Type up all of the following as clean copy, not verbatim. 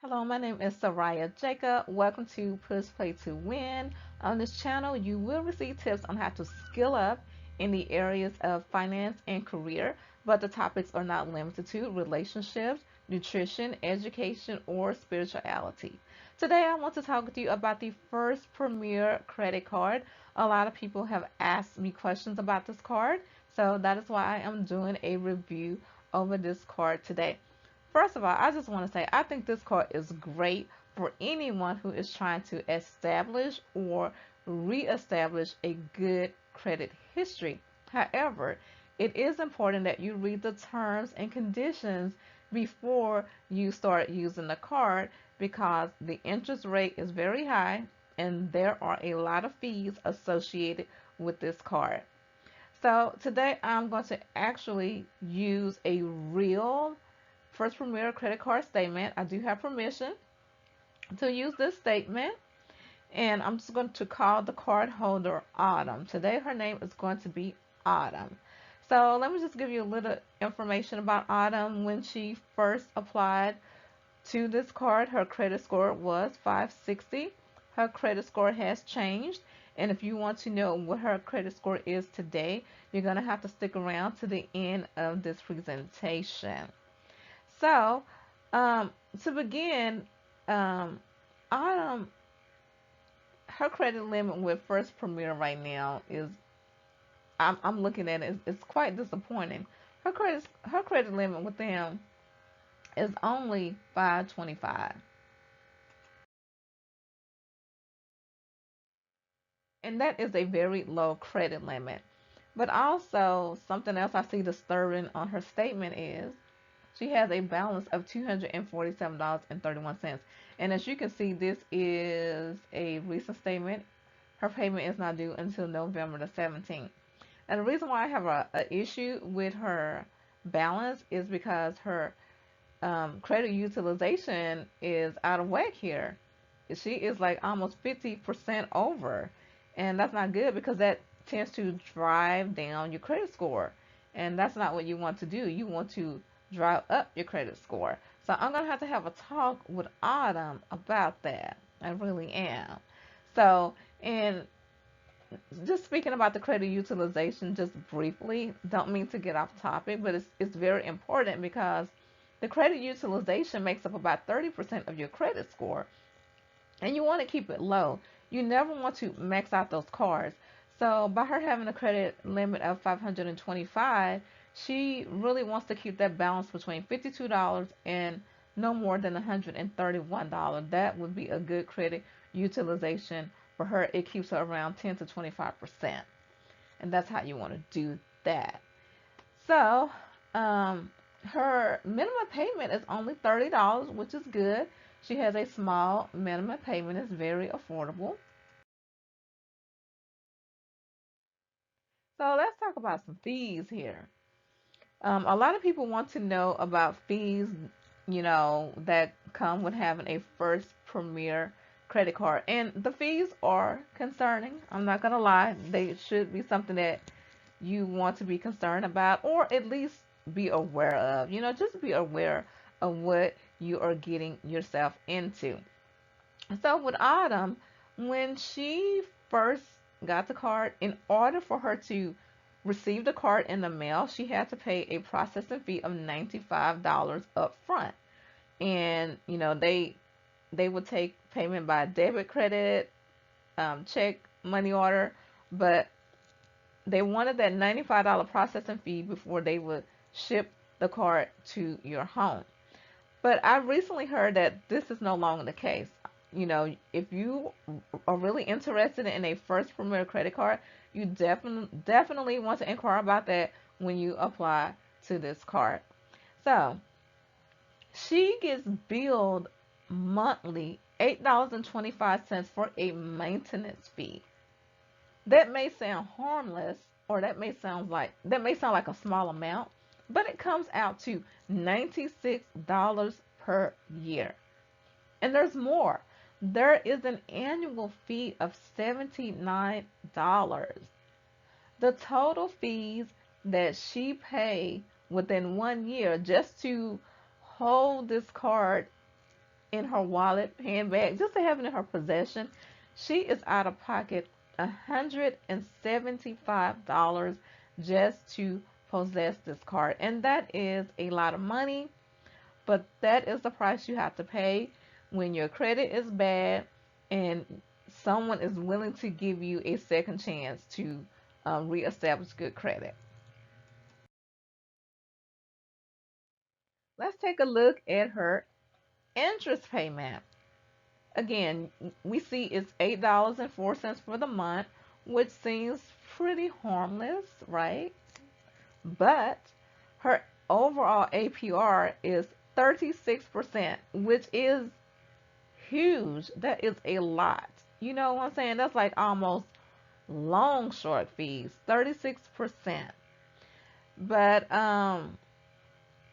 Hello, my name is Soraya Jacob. Welcome to Push Play to Win. On this channel, you will receive tips on how to skill up in the areas of finance and career, but the topics are not limited to relationships, nutrition, education, or spirituality. Today, I want to talk to you about the First Premier credit card. A lot of people have asked me questions about this card, so that is why I am doing a review over this card today. First of all, I just want to say I think this card is great for anyone who is trying to establish or reestablish a good credit history. However, it is important that you read the terms and conditions before you start using the card because the interest rate is very high and there are a lot of fees associated with this card. So today I'm going to actually use a real First Premier credit card statement. I do have permission to use this statement, and I'm just going to call the card holder Autumn. Today her name is going to be Autumn. So let me just give you a little information about Autumn. When she first applied to this card, her credit score was 560. Her credit score has changed, and if you want to know what her credit score is today, you're going to have to stick around to the end of this presentation. So, um, to begin, um, Autumn, her credit limit with First Premier right now is, I'm looking at it, it's quite disappointing. Her credit limit with them is only 525, and that is a very low credit limit. But also, something else I see disturbing on her statement is she has a balance of $247.31. And as you can see, this is a recent statement. Her payment is not due until November the 17th. And the reason why I have a issue with her balance is because her credit utilization is out of whack here. She is like almost 50% over. And that's not good because that tends to drive down your credit score. And that's not what you want to do. You want to drive up your credit score. So I'm going to have a talk with Autumn about that. I really am. So, and just speaking about the credit utilization just briefly, don't mean to get off topic, but it's very important because the credit utilization makes up about 30% of your credit score, and you want to keep it low. You never want to max out those cards. So by her having a credit limit of 525, she really wants to keep that balance between $52 and no more than $131. That would be a good credit utilization for her. It keeps her around 10 to 25%. And that's how you want to do that. So, her minimum payment is only $30, which is good. She has a small minimum payment. It's very affordable. So let's talk about some fees here. A lot of people want to know about fees, that come with having a First Premier credit card. And the fees are concerning. I'm not going to lie. They should be something that you want to be concerned about or at least be aware of. Just be aware of what you are getting yourself into. So with Autumn, when she first got the card, in order for her to receive the card in the mail, she had to pay a processing fee of $95 up front. And they would take payment by debit, credit, check, money order, but they wanted that $95 processing fee before they would ship the card to your home. But I recently heard that this is no longer the case. If you are really interested in a First Premier credit card, you definitely want to inquire about that when you apply to this card. So she gets billed monthly $8.25 for a maintenance fee. That may sound harmless, or that may sound like a small amount, but it comes out to $96 per year. And there's more. There is an annual fee of $79. The total fees that she paid within 1 year just to hold this card in her wallet, handbag, just to have it in her possession, she is out of pocket $175 just to possess this card. And that is a lot of money, but that is the price you have to pay when your credit is bad and someone is willing to give you a second chance to reestablish good credit. Let's take a look at her interest payment. Again, we see it's $8.04 for the month, which seems pretty harmless, right? But her overall APR is 36%, which is huge. That is a lot. You know what I'm saying? That's like almost long short fees, 36%. But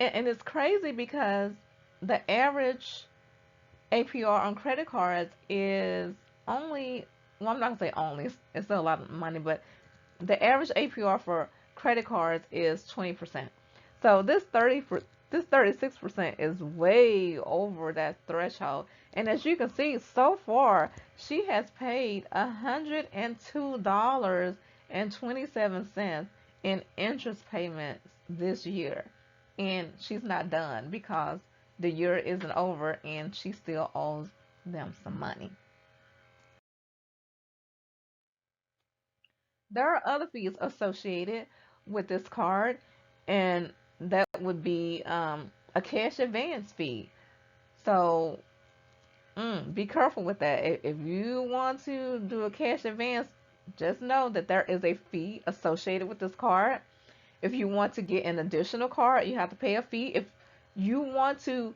and it's crazy because the average APR on credit cards is only, well, I'm not gonna say only, it's still a lot of money, but the average APR for credit cards is 20%. So this 36% is way over that threshold. And as you can see, so far she has paid $102.27 in interest payments this year. And she's not done because the year isn't over and she still owes them some money. There are other fees associated with this card, and that would be a cash advance fee. So be careful with that. If you want to do a cash advance, just know that there is a fee associated with this card. If you want to get an additional card, you have to pay a fee. If you want to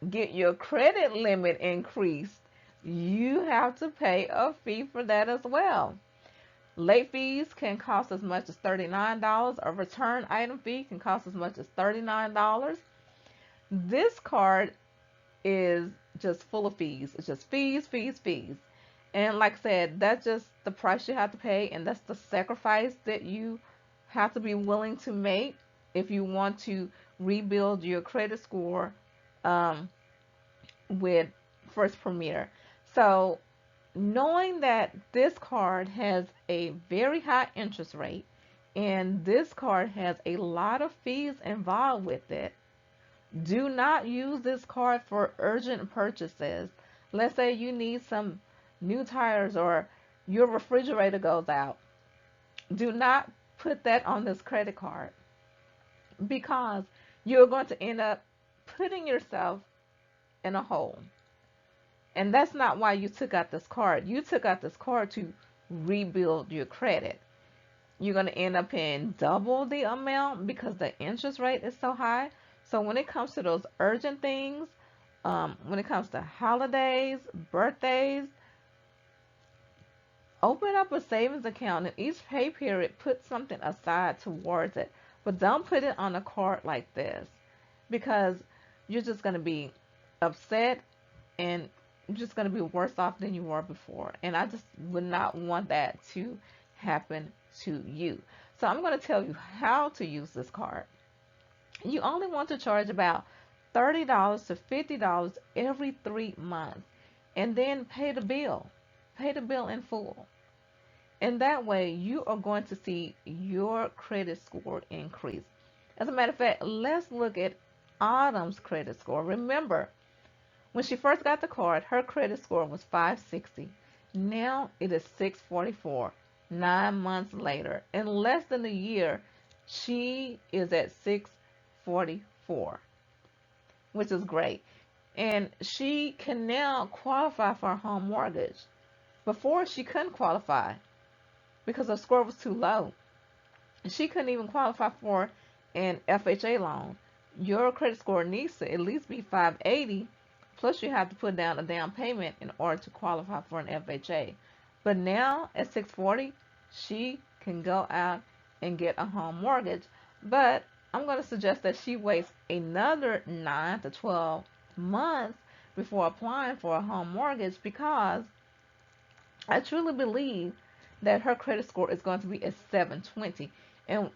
get your credit limit increased, you have to pay a fee for that as well. Late fees can cost as much as $39. A return item fee can cost as much as $39. This card is just full of fees. It's just fees, fees, fees. And like I said, that's just the price you have to pay, and that's the sacrifice that you have to be willing to make if you want to rebuild your credit score um, with First Premier. So knowing that this card has a very high interest rate and this card has a lot of fees involved with it, do not use this card for urgent purchases. Let's say you need some new tires or your refrigerator goes out. Do not put that on this credit card because you're going to end up putting yourself in a hole. And that's not why you took out this card. You took out this card to rebuild your credit. You're going to end up paying double the amount because the interest rate is so high. So when it comes to those urgent things, when it comes to holidays, birthdays, open up a savings account and each pay period put something aside towards it. But don't put it on a card like this because you're just going to be upset and you're just going to be worse off than you were before. And I just would not want that to happen to you. So I'm going to tell you how to use this card. You only want to charge about $30 to $50 every 3 months and then pay the bill. Pay the bill in full. And that way you are going to see your credit score increase. As a matter of fact, let's look at Autumn's credit score. Remember, when she first got the card, her credit score was 560. Now it is 644. 9 months later, in less than a year, she is at 644, which is great. And she can now qualify for a home mortgage. Before, she couldn't qualify because her score was too low. She couldn't even qualify for an FHA loan. Your credit score needs to at least be 580, plus you have to put down a down payment in order to qualify for an FHA. But now at 640, she can go out and get a home mortgage. But I'm going to suggest that she waits another 9 to 12 months before applying for a home mortgage because I truly believe that her credit score is going to be at 720. And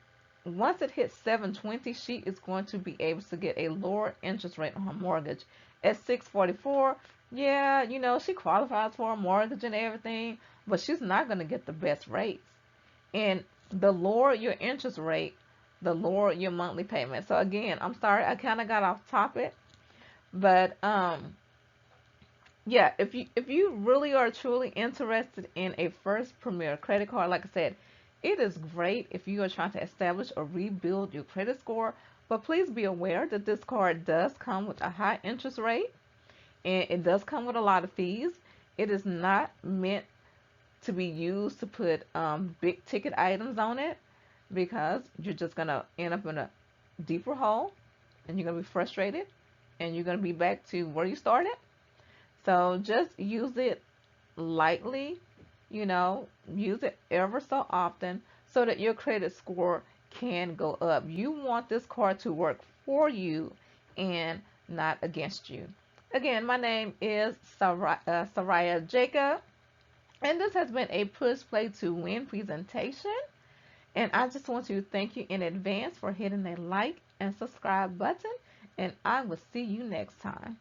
once it hits 720, she is going to be able to get a lower interest rate on her mortgage. At 644, yeah, she qualifies for a mortgage and everything, but she's not going to get the best rates. And the lower your interest rate, the lower your monthly payment. So again, I'm sorry, I kind of got off topic, but yeah, if you really are truly interested in a First Premier credit card, like I said, it is great if you are trying to establish or rebuild your credit score. But please be aware that this card does come with a high interest rate, and it does come with a lot of fees. It is not meant to be used to put big ticket items on it, because you're just gonna end up in a deeper hole, and you're gonna be frustrated, and you're gonna be back to where you started. So just use it lightly, use it ever so often so that your credit score can go up. You want this card to work for you and not against you. Again, my name is Saraya Jacob, and this has been a Push Play to Win presentation. And I just want to thank you in advance for hitting a like and subscribe button, and I will see you next time.